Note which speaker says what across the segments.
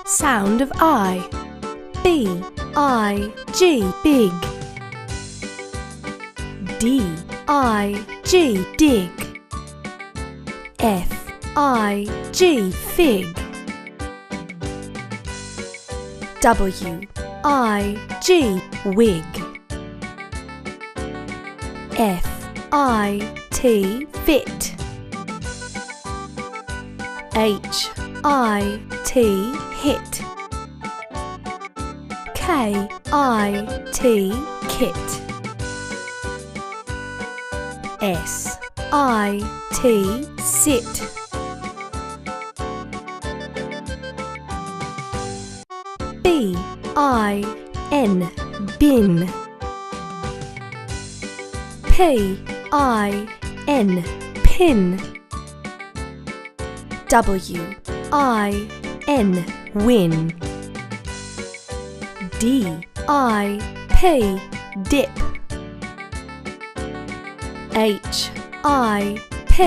Speaker 1: sound of I. B-I-G, big. D-I-G, dig. F-I-G, fig. W-I-G, wig. F-I-T, fit. H-I-T, hit. K-I-T, kit. S-I-T, sit. B-I-N, bin. P-I-N, pin. W-I-N, win. D-I-P, dip. H-I-P,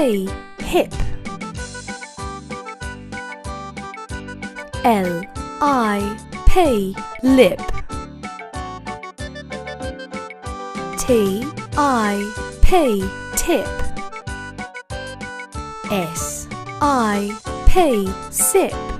Speaker 1: hip. L-I-P, lip. T-I-P, tip. S-I-P, sip.